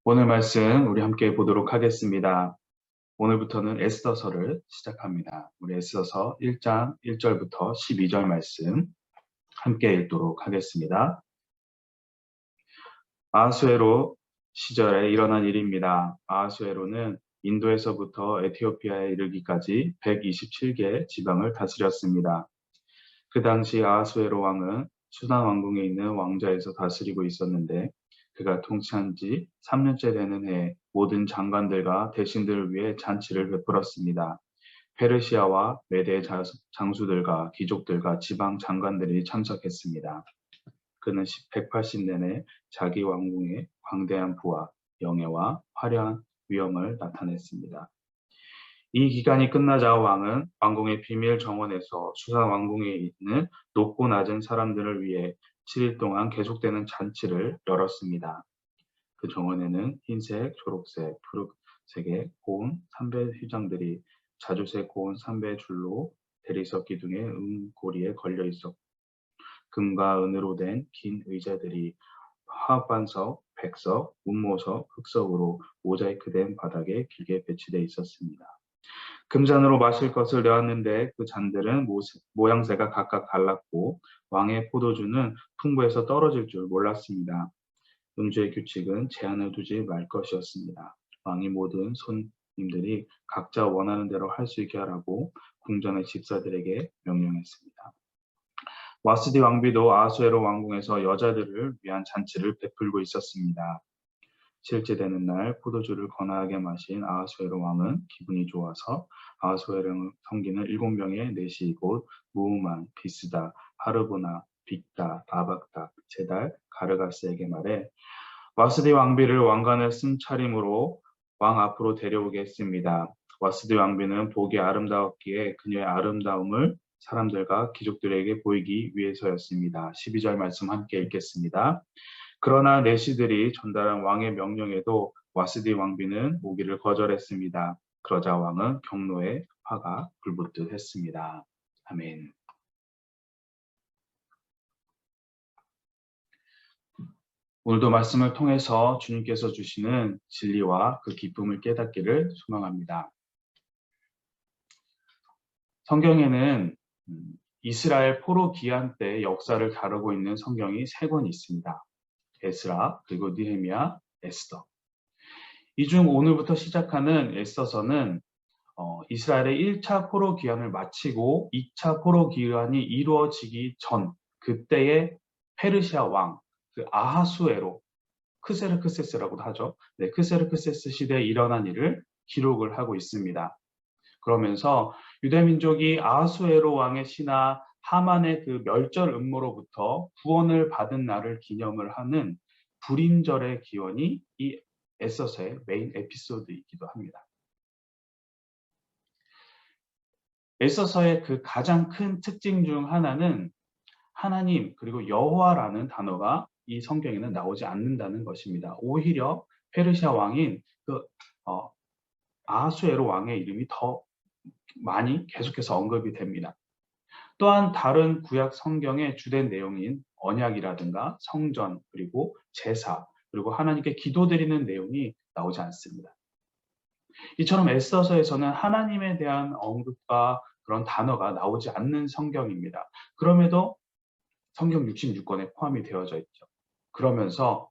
오늘 말씀 우리 함께 보도록 하겠습니다. 오늘부터는 에스더서를 시작합니다. 우리 에스더서 1장 1절부터 12절 말씀 함께 읽도록 하겠습니다. 아하수에로 시절에 일어난 일입니다. 아하수에로는 인도에서부터 에티오피아에 이르기까지 127개 지방을 다스렸습니다. 그 당시 아하수에로 왕은 수단 왕궁에 있는 왕자에서 다스리고 있었는데 그가 통치한 지 3년째 되는 해에 모든 장관들과 대신들을 위해 잔치를 베풀었습니다. 페르시아와 메대 장수들과 귀족들과 지방 장관들이 참석했습니다. 그는 180년에 자기 왕궁에 광대한 부와 영예와 화려한 위엄을 나타냈습니다. 이 기간이 끝나자 왕은 왕궁의 비밀 정원에서 수산 왕궁에 있는 높고 낮은 사람들을 위해 7일 동안 계속되는 잔치를 열었습니다. 그 정원에는 흰색, 초록색, 푸른색의 고운 삼배 휘장들이 자주색 고운 삼배 줄로 대리석 기둥의 음고리에 걸려 있었고 금과 은으로 된 긴 의자들이 화관석, 백석, 운모석, 흑석으로 모자이크된 바닥에 길게 배치되어 있었습니다. 금잔으로 마실 것을 내었는데 그 잔들은 모양새가 각각 달랐고 왕의 포도주는 풍부해서 떨어질 줄 몰랐습니다. 음주의 규칙은 제한을 두지 말 것이었습니다. 왕이 모든 손님들이 각자 원하는 대로 할 수 있게 하라고 궁전의 집사들에게 명령했습니다. 와스디 왕비도 아하수에로 왕궁에서 여자들을 위한 잔치를 베풀고 있었습니다. 실제 되는 날 포도주를 거나하게 마신 아하수에로 왕은 기분이 좋아서 아하수에로 섬기는 7명의 내시 곧 무우만, 비스다, 하르보나, 빅다, 아박다, 제달, 가르가스에게 말해 와스디 왕비를 왕관을 쓴 차림으로 왕 앞으로 데려오게 했습니다. 와스디 왕비는 보기 아름다웠기에 그녀의 아름다움을 사람들과 귀족들에게 보이기 위해서였습니다. 12절 말씀 함께 읽겠습니다. 그러나 내시들이 전달한 왕의 명령에도 와스디 왕비는 오기를 거절했습니다. 그러자 왕은 경로에 화가 불붙듯 했습니다. 아멘. 오늘도 말씀을 통해서 주님께서 주시는 진리와 그 기쁨을 깨닫기를 소망합니다. 성경에는 이스라엘 포로 기한 때 역사를 다루고 있는 성경이 3권이 있습니다. 에스라, 그리고 느헤미야, 에스더. 이 중 오늘부터 시작하는 에스더서는 이스라엘의 1차 포로 기한을 마치고 2차 포로 기한이 이루어지기 전 그때의 페르시아 왕, 그 아하수에로, 크세르크세스라고도 하죠. 네, 크세르크세스 시대에 일어난 일을 기록을 하고 있습니다. 그러면서 유대민족이 아하수에로 왕의 신하 하만의 그 멸절 음모로부터 구원을 받은 날을 기념을 하는 불임절의 기원이 이 에서서의 메인 에피소드이기도 합니다. 에서서의 그 가장 큰 특징 중 하나는 하나님 그리고 여호와라는 단어가 이 성경에는 나오지 않는다는 것입니다. 오히려 페르시아 왕인 그 아하수에로 왕의 이름이 더 많이 계속해서 언급이 됩니다. 또한 다른 구약 성경의 주된 내용인 언약이라든가 성전 그리고 제사 그리고 하나님께 기도드리는 내용이 나오지 않습니다. 이처럼 에스더서에서는 하나님에 대한 언급과 그런 단어가 나오지 않는 성경입니다. 그럼에도 성경 66권에 포함이 되어져 있죠. 그러면서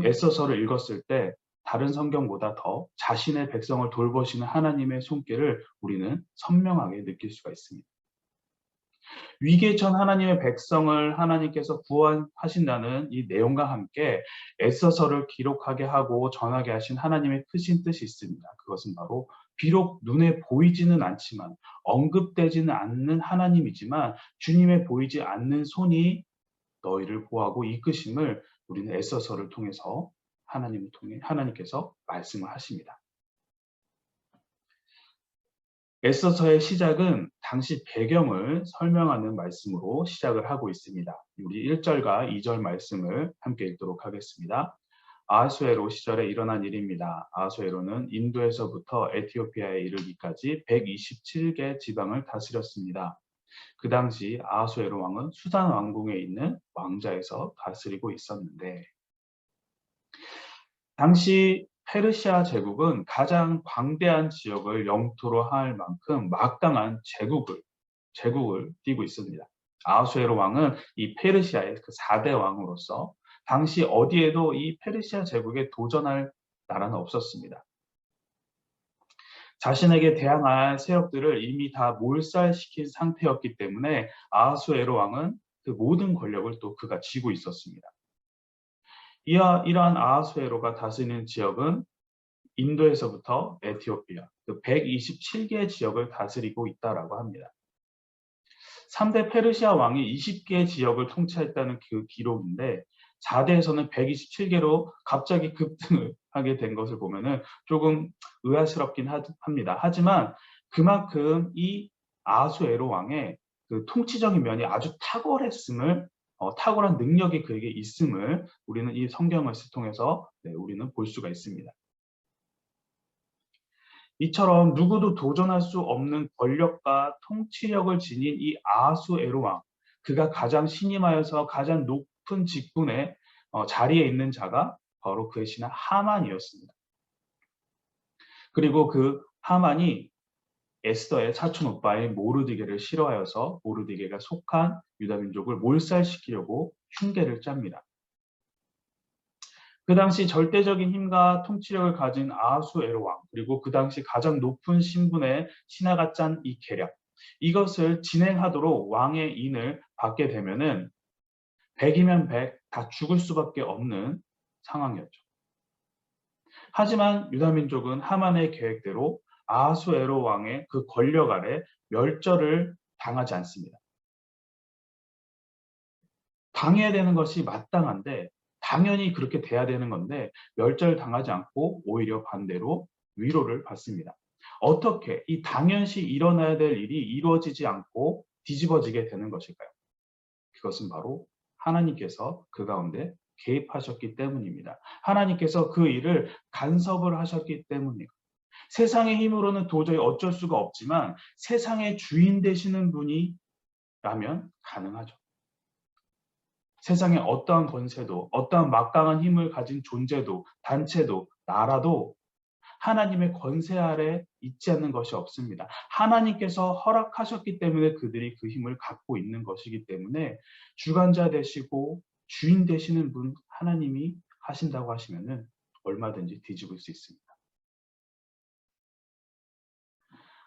에스더서를 읽었을 때 다른 성경보다 더 자신의 백성을 돌보시는 하나님의 손길을 우리는 선명하게 느낄 수가 있습니다. 위기에 처한 하나님의 백성을 하나님께서 구원하신다는 이 내용과 함께 에스더서를 기록하게 하고 전하게 하신 하나님의 크신 뜻이 있습니다. 그것은 바로 비록 눈에 보이지는 않지만 언급되지는 않는 하나님이지만 주님의 보이지 않는 손이 너희를 보호하고 이끄심을 우리는 에스더서를 통해서 하나님께서 말씀을 하십니다. 에스더서의 시작은 당시 배경을 설명하는 말씀으로 시작을 하고 있습니다. 우리 1절과 2절 말씀을 함께 읽도록 하겠습니다. 아하수에로 시절에 일어난 일입니다. 아하수에로는 인도에서부터 에티오피아에 이르기까지 127개 지방을 다스렸습니다. 그 당시 아하수에로 왕은 수산 왕궁에 있는 왕자에서 다스리고 있었는데 당시 페르시아 제국은 가장 광대한 지역을 영토로 할 만큼 막강한 제국을 띠고 있습니다. 아하수에로 왕은 이 페르시아의 그 4대 왕으로서 당시 어디에도 이 페르시아 제국에 도전할 나라는 없었습니다. 자신에게 대항할 세력들을 이미 다 몰살시킨 상태였기 때문에 아하수에로 왕은 그 모든 권력을 또 그가 쥐고 있었습니다. 이러한 아하수에로가 다스리는 지역은 인도에서부터 에티오피아, 그 127개 지역을 다스리고 있다라고 합니다. 3대 페르시아 왕이 20개 지역을 통치했다는 그 기록인데 4대에서는 127개로 갑자기 급등을 하게 된 것을 보면은 조금 의아스럽긴 합니다. 하지만 그만큼 이 아하수에로 왕의 그 통치적인 면이 아주 탁월한 능력이 그에게 있음을 우리는 이 성경을 통해서 우리는 볼 수가 있습니다. 이처럼 누구도 도전할 수 없는 권력과 통치력을 지닌 이 아하수에로 왕, 그가 가장 신임하여서 가장 높은 직분에 자리에 있는 자가 바로 그의 신하 하만이었습니다. 그리고 그 하만이 에스더의 사촌 오빠인 모르드게를 싫어하여서 모르드게가 속한 유다 민족을 몰살시키려고 흉계를 짭니다. 그 당시 절대적인 힘과 통치력을 가진 아하수에로 왕, 그리고 그 당시 가장 높은 신분의 신하가 짠 이 계략, 이것을 진행하도록 왕의 인을 받게 되면은 100이면 100, 다 죽을 수밖에 없는 상황이었죠. 하지만 유다 민족은 하만의 계획대로 아하수에로 왕의 그 권력 아래 멸절을 당하지 않습니다. 당해야 되는 것이 마땅한데 당연히 그렇게 돼야 되는 건데 멸절당하지 않고 오히려 반대로 위로를 받습니다. 어떻게 이 당연시 일어나야 될 일이 이루어지지 않고 뒤집어지게 되는 것일까요? 그것은 바로 하나님께서 그 가운데 개입하셨기 때문입니다. 하나님께서 그 일을 간섭을 하셨기 때문이에요. 세상의 힘으로는 도저히 어쩔 수가 없지만 세상의 주인 되시는 분이라면 가능하죠. 세상에 어떠한 권세도, 어떠한 막강한 힘을 가진 존재도, 단체도, 나라도 하나님의 권세 아래 있지 않는 것이 없습니다. 하나님께서 허락하셨기 때문에 그들이 그 힘을 갖고 있는 것이기 때문에 주관자 되시고 주인 되시는 분 하나님이 하신다고 하시면은 얼마든지 뒤집을 수 있습니다.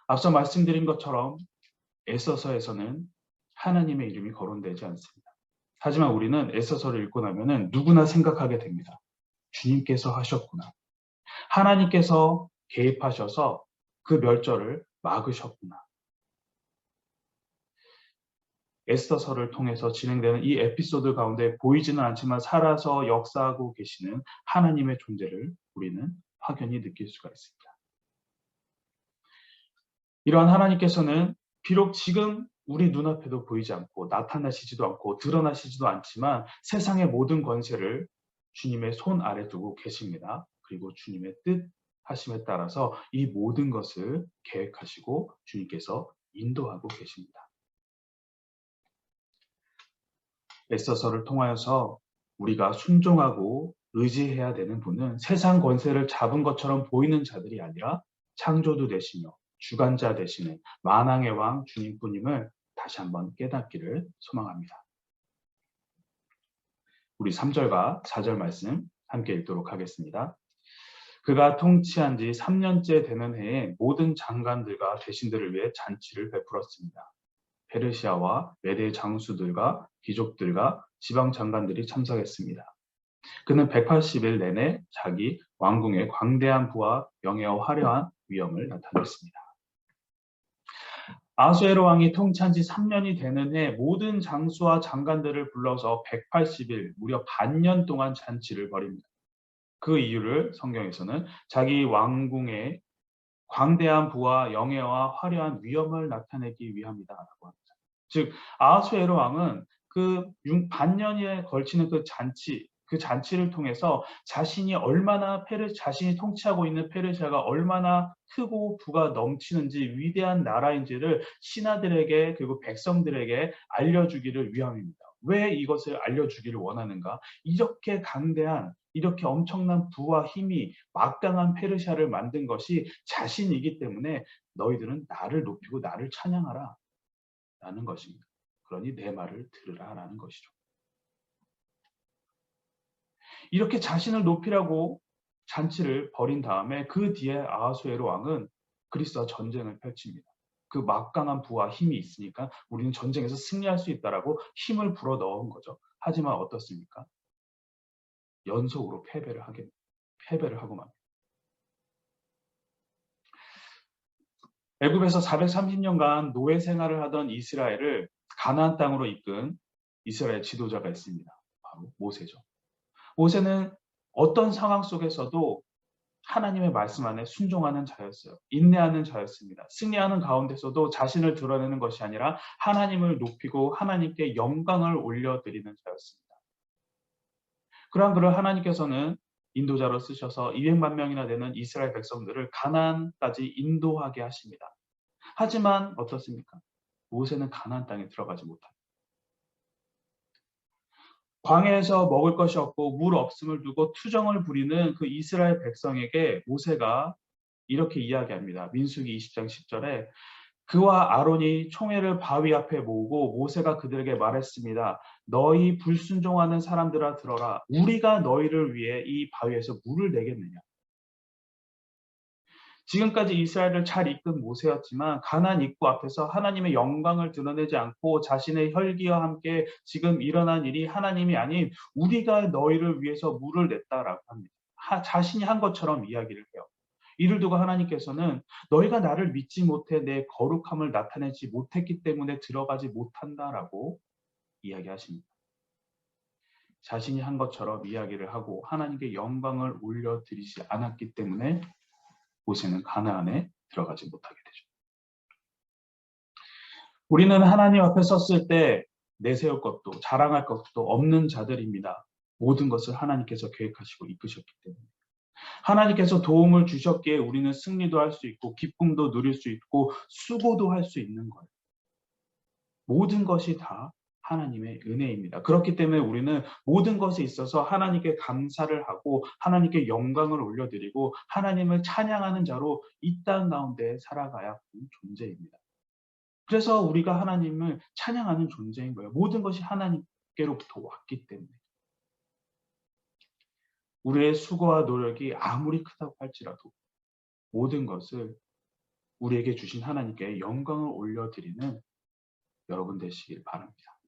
앞서 말씀드린 것처럼 에서서에서는 하나님의 이름이 거론되지 않습니다. 하지만 우리는 에서서를 읽고 나면은 누구나 생각하게 됩니다. 주님께서 하셨구나. 하나님께서 개입하셔서 그 멸절을 막으셨구나. 에스더서를 통해서 진행되는 이 에피소드 가운데 보이지는 않지만 살아서 역사하고 계시는 하나님의 존재를 우리는 확연히 느낄 수가 있습니다. 이러한 하나님께서는 비록 지금 우리 눈앞에도 보이지 않고 나타나시지도 않고 드러나시지도 않지만 세상의 모든 권세를 주님의 손 아래 두고 계십니다. 그리고 주님의 뜻 하심에 따라서 이 모든 것을 계획하시고 주님께서 인도하고 계십니다. 에스더서를 통하여서 우리가 순종하고 의지해야 되는 분은 세상 권세를 잡은 것처럼 보이는 자들이 아니라 창조주 되시며 주관자 되시는 만왕의 왕 주님뿐임을 다시 한번 깨닫기를 소망합니다. 우리 3절과 4절 말씀 함께 읽도록 하겠습니다. 그가 통치한 지 3년째 되는 해에 모든 장관들과 대신들을 위해 잔치를 베풀었습니다. 페르시아와 메대 장수들과 귀족들과 지방 장관들이 참석했습니다. 그는 180일 내내 자기 왕궁의 광대한 부와 명예와 화려한 위엄을 나타냈습니다. 아수에로 왕이 통치한 지 3년이 되는 해 모든 장수와 장관들을 불러서 180일, 무려 반년 동안 잔치를 벌입니다. 그 이유를 성경에서는 자기 왕궁의 광대한 부와 영예와 화려한 위엄을 나타내기 위함이다라고 합니다. 즉 아하수에로 왕은 그 반년에 걸치는 그 잔치를 통해서 자신이 통치하고 있는 페르시아가 얼마나 크고 부가 넘치는지 위대한 나라인지를 신하들에게 그리고 백성들에게 알려주기를 위함입니다. 왜 이것을 알려주기를 원하는가? 이렇게 강대한 이렇게 엄청난 부와 힘이 막강한 페르시아를 만든 것이 자신이기 때문에 너희들은 나를 높이고 나를 찬양하라 라는 것입니다. 그러니 내 말을 들으라 라는 것이죠. 이렇게 자신을 높이라고 잔치를 벌인 다음에 그 뒤에 아하수에로 왕은 그리스도와 전쟁을 펼칩니다. 그 막강한 부와 힘이 있으니까 우리는 전쟁에서 승리할 수 있다라고 힘을 불어 넣은 거죠. 하지만 어떻습니까? 연속으로 패배를 하고 맙니다. 애굽에서 430년간 노예 생활을 하던 이스라엘을 가나안 땅으로 이끈 이스라엘 지도자가 있습니다. 바로 모세죠. 모세는 어떤 상황 속에서도 하나님의 말씀 안에 순종하는 자였어요. 인내하는 자였습니다. 승리하는 가운데서도 자신을 드러내는 것이 아니라 하나님을 높이고 하나님께 영광을 올려드리는 자였습니다. 그러한 그를 하나님께서는 인도자로 쓰셔서 200만 명이나 되는 이스라엘 백성들을 가나안까지 인도하게 하십니다. 하지만 어떻습니까? 모세는 가나안 땅에 들어가지 못합니다. 광야에서 먹을 것이 없고 물 없음을 두고 투정을 부리는 그 이스라엘 백성에게 모세가 이렇게 이야기합니다. 민수기 20장 10절에 그와 아론이 총회를 바위 앞에 모으고 모세가 그들에게 말했습니다. 너희 불순종하는 사람들아 들어라. 우리가 너희를 위해 이 바위에서 물을 내겠느냐. 지금까지 이스라엘을 잘 이끈 모세였지만 가나안 입구 앞에서 하나님의 영광을 드러내지 않고 자신의 혈기와 함께 지금 일어난 일이 하나님이 아닌 우리가 너희를 위해서 물을 냈다라고 합니다. 자신이 한 것처럼 이야기를 해요. 이를 두고 하나님께서는 너희가 나를 믿지 못해 내 거룩함을 나타내지 못했기 때문에 들어가지 못한다라고 이야기하십니다. 자신이 한 것처럼 이야기를 하고 하나님께 영광을 올려드리지 않았기 때문에 모세는 가나안에 들어가지 못하게 되죠. 우리는 하나님 앞에 섰을 때 내세울 것도 자랑할 것도 없는 자들입니다. 모든 것을 하나님께서 계획하시고 이끄셨기 때문에. 하나님께서 도움을 주셨기에 우리는 승리도 할 수 있고 기쁨도 누릴 수 있고 수고도 할 수 있는 거예요. 모든 것이 다 하나님의 은혜입니다. 그렇기 때문에 우리는 모든 것에 있어서 하나님께 감사를 하고 하나님께 영광을 올려드리고 하나님을 찬양하는 자로 이 땅 가운데 살아가야 하는 존재입니다. 그래서 우리가 하나님을 찬양하는 존재인 거예요. 모든 것이 하나님께로부터 왔기 때문에. 우리의 수고와 노력이 아무리 크다고 할지라도 모든 것을 우리에게 주신 하나님께 영광을 올려드리는 여러분 되시길 바랍니다.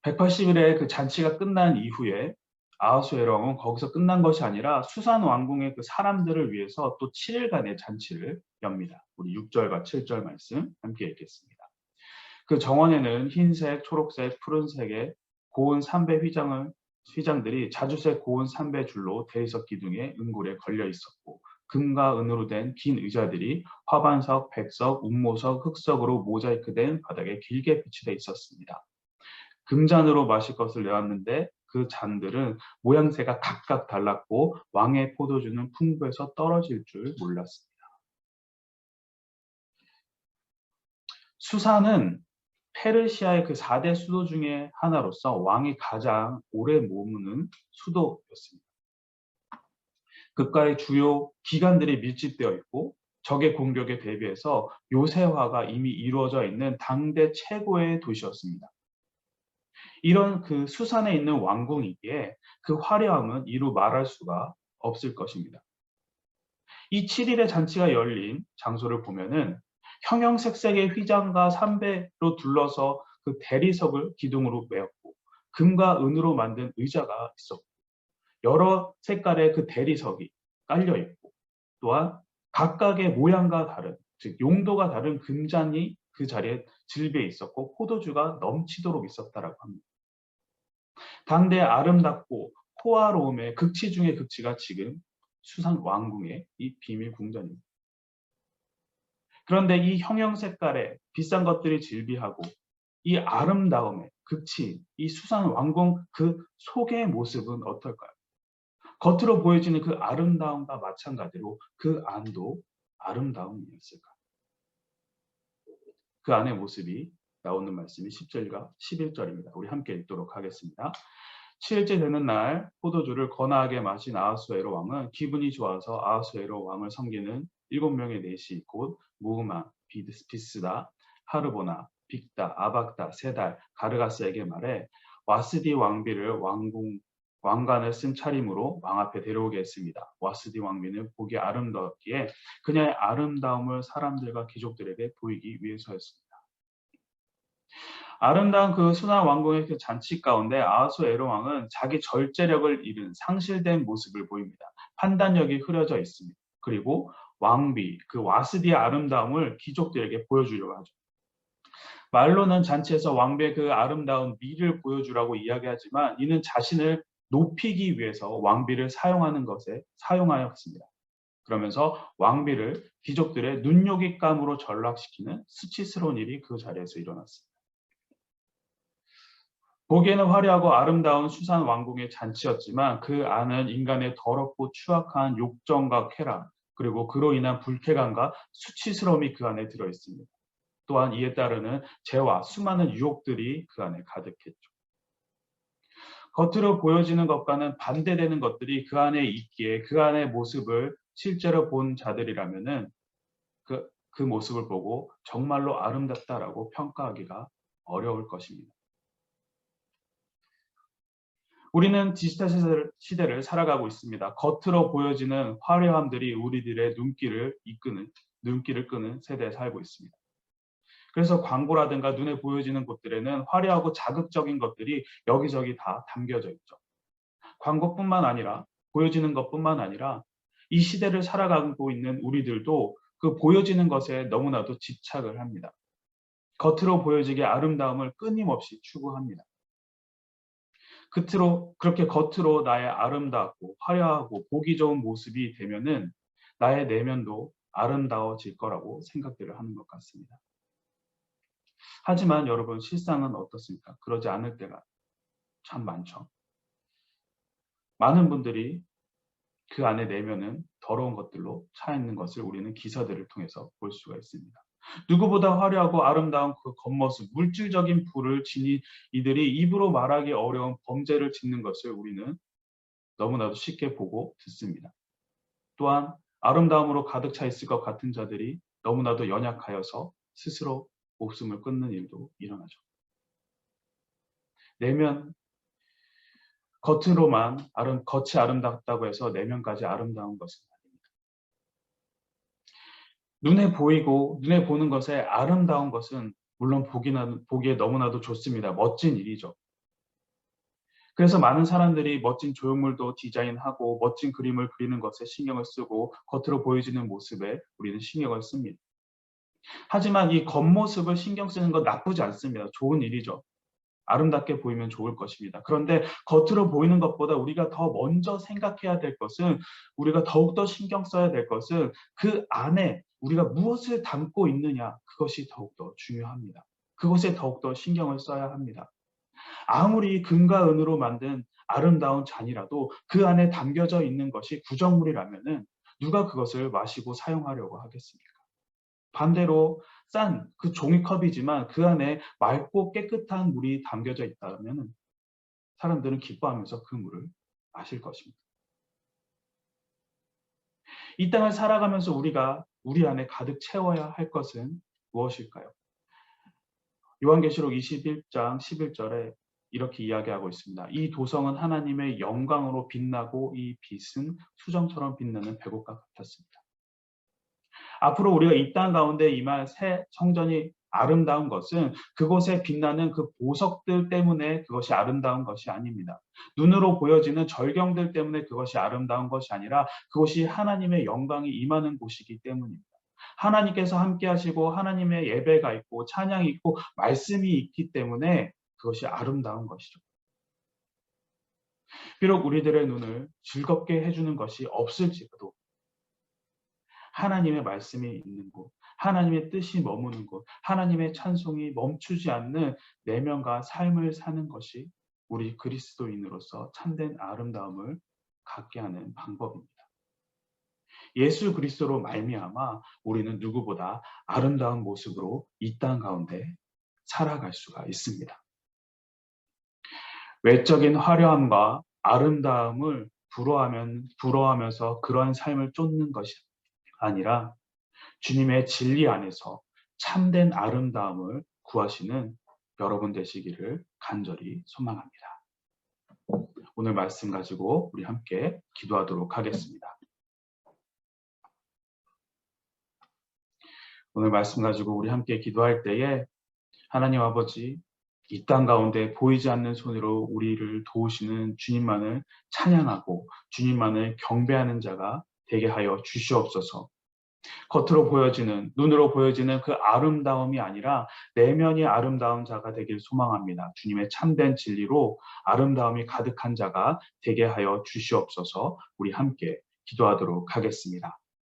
180일의 그 잔치가 끝난 이후에 아하수에로 왕은 거기서 끝난 것이 아니라 수산 왕궁의 그 사람들을 위해서 또 7일간의 잔치를 엽니다. 우리 6절과 7절 말씀 함께 읽겠습니다. 그 정원에는 흰색, 초록색, 푸른색의 고운 삼배 휘장들이 자주색 고운 삼배 줄로 대리석 기둥에 은골에 걸려 있었고 금과 은으로 된 긴 의자들이 화반석, 백석, 운모석, 흑석으로 모자이크된 바닥에 길게 배치되어 있었습니다. 금잔으로 마실 것을 내왔는데 그 잔들은 모양새가 각각 달랐고 왕의 포도주는 풍부해서 떨어질 줄 몰랐습니다. 수산은 페르시아의 그 4대 수도 중에 하나로서 왕이 가장 오래 머무는 수도였습니다. 국가의 주요 기관들이 밀집되어 있고 적의 공격에 대비해서 요새화가 이미 이루어져 있는 당대 최고의 도시였습니다. 이런 그 수산에 있는 왕궁이기에 그 화려함은 이루 말할 수가 없을 것입니다. 이 7일의 잔치가 열린 장소를 보면은 형형색색의 휘장과 삼배로 둘러서 그 대리석을 기둥으로 메었고 금과 은으로 만든 의자가 있었고 여러 색깔의 그 대리석이 깔려 있고 또한 각각의 모양과 다른 즉 용도가 다른 금잔이 그 자리에 질비해 있었고 포도주가 넘치도록 있었다라고 합니다. 당대 아름답고 호화로움의 극치 중의 극치가 지금 수산 왕궁의 이 비밀 궁전입니다. 그런데 이 형형 색깔의 비싼 것들이 질비하고 이 아름다움의 극치, 이 수산 왕궁 그 속의 모습은 어떨까요? 겉으로 보여지는 그 아름다움과 마찬가지로 그 안도 아름다움이었을까? 그 안의 모습이 나오는 말씀이 10절과 11절입니다. 우리 함께 읽도록 하겠습니다. 7일째 되는 날 포도주를 거나하게 마신 아하수에로 왕은 기분이 좋아서 아하수에로 왕을 섬기는 7명의 내시 곧 무흐마, 비스다, 하르보나, 빅다, 아박다, 세달, 가르가스에게 말해 와스디 왕비를 왕관을 쓴 차림으로 왕 앞에 데려오게 했습니다. 와스디 왕비는 보기 아름다웠기에 그녀의 아름다움을 사람들과 귀족들에게 보이기 위해서였습니다. 아름다운 그 순한 왕궁의 그 잔치 가운데 아하수에로 왕은 자기 절제력을 잃은 상실된 모습을 보입니다. 판단력이 흐려져 있습니다. 그리고 왕비, 그 와스디의 아름다움을 귀족들에게 보여주려고 하죠. 말로는 잔치에서 왕비의 그 아름다운 미를 보여주라고 이야기하지만 이는 자신을 높이기 위해서 왕비를 사용하였습니다. 그러면서 왕비를 귀족들의 눈요깃감으로 전락시키는 수치스러운 일이 그 자리에서 일어났습니다. 보기에는 화려하고 아름다운 수산 왕궁의 잔치였지만 그 안은 인간의 더럽고 추악한 욕정과 쾌락, 그리고 그로 인한 불쾌감과 수치스러움이 그 안에 들어있습니다. 또한 이에 따르는 죄와 수많은 유혹들이 그 안에 가득했죠. 겉으로 보여지는 것과는 반대되는 것들이 그 안에 있기에 그 안의 모습을 실제로 본 자들이라면은 그 모습을 보고 정말로 아름답다라고 평가하기가 어려울 것입니다. 우리는 디지털 시대를 살아가고 있습니다. 겉으로 보여지는 화려함들이 우리들의 눈길을 끄는 세대에 살고 있습니다. 그래서 광고라든가 눈에 보여지는 곳들에는 화려하고 자극적인 것들이 여기저기 다 담겨져 있죠. 광고뿐만 아니라 보여지는 것뿐만 아니라 이 시대를 살아가고 있는 우리들도 그 보여지는 것에 너무나도 집착을 합니다. 겉으로 보여지게 아름다움을 끊임없이 추구합니다. 그렇게 겉으로 나의 아름답고 화려하고 보기 좋은 모습이 되면은 나의 내면도 아름다워질 거라고 생각들을 하는 것 같습니다. 하지만 여러분 실상은 어떻습니까? 그러지 않을 때가 참 많죠. 많은 분들이 그 안에 내면은 더러운 것들로 차 있는 것을 우리는 기사들을 통해서 볼 수가 있습니다. 누구보다 화려하고 아름다운 그 겉모습, 물질적인 부를 지닌 이들이 입으로 말하기 어려운 범죄를 짓는 것을 우리는 너무나도 쉽게 보고 듣습니다. 또한 아름다움으로 가득 차 있을 것 같은 자들이 너무나도 연약하여서 스스로 목숨을 끊는 일도 일어나죠. 내면 겉이 아름답다고 해서 내면까지 아름다운 것은 아닙니다. 눈에 보는 것에 아름다운 것은 물론 보기에 너무나도 좋습니다. 멋진 일이죠. 그래서 많은 사람들이 멋진 조형물도 디자인하고 멋진 그림을 그리는 것에 신경을 쓰고 겉으로 보여지는 모습에 우리는 신경을 씁니다. 하지만 이 겉모습을 신경 쓰는 건 나쁘지 않습니다. 좋은 일이죠. 아름답게 보이면 좋을 것입니다. 그런데 겉으로 보이는 것보다 우리가 더 먼저 생각해야 될 것은, 우리가 더욱더 신경 써야 될 것은 그 안에 우리가 무엇을 담고 있느냐, 그것이 더욱더 중요합니다. 그것에 더욱더 신경을 써야 합니다. 아무리 금과 은으로 만든 아름다운 잔이라도 그 안에 담겨져 있는 것이 구정물이라면은 누가 그것을 마시고 사용하려고 하겠습니까? 반대로 싼 그 종이컵이지만 그 안에 맑고 깨끗한 물이 담겨져 있다면 사람들은 기뻐하면서 그 물을 마실 것입니다. 이 땅을 살아가면서 우리가 우리 안에 가득 채워야 할 것은 무엇일까요? 요한계시록 21장 11절에 이렇게 이야기하고 있습니다. 이 도성은 하나님의 영광으로 빛나고 이 빛은 수정처럼 빛나는 백옥과 같았습니다. 앞으로 우리가 이 땅 가운데 임할 새 성전이 아름다운 것은 그곳에 빛나는 그 보석들 때문에 그것이 아름다운 것이 아닙니다. 눈으로 보여지는 절경들 때문에 그것이 아름다운 것이 아니라 그것이 하나님의 영광이 임하는 곳이기 때문입니다. 하나님께서 함께 하시고 하나님의 예배가 있고 찬양이 있고 말씀이 있기 때문에 그것이 아름다운 것이죠. 비록 우리들의 눈을 즐겁게 해주는 것이 없을지라도 하나님의 말씀이 있는 곳, 하나님의 뜻이 머무는 곳, 하나님의 찬송이 멈추지 않는 내면과 삶을 사는 것이 우리 그리스도인으로서 참된 아름다움을 갖게 하는 방법입니다. 예수 그리스도로 말미암아 우리는 누구보다 아름다운 모습으로 이 땅 가운데 살아갈 수가 있습니다. 외적인 화려함과 아름다움을 부러워하면서 그러한 삶을 쫓는 것이 아니라 주님의 진리 안에서 참된 아름다움을 구하시는 여러분 되시기를 간절히 소망합니다. 오늘 말씀 가지고 우리 함께 기도하도록 하겠습니다. 오늘 말씀 가지고 우리 함께 기도할 때에 하나님 아버지, 이 땅 가운데 보이지 않는 손으로 우리를 도우시는 주님만을 찬양하고 주님만을 경배하는 자가 되게 하여 주시옵소서. 겉으로 보여지는, 눈으로 보여지는 그 아름다움이 아니라 내면이 아름다운 자가 되길 소망합니다. 주님의 참된 진리로 아름다움이 가득한 자가 되게 하여 주시옵소서. 우리 함께 기도하도록 하겠습니다.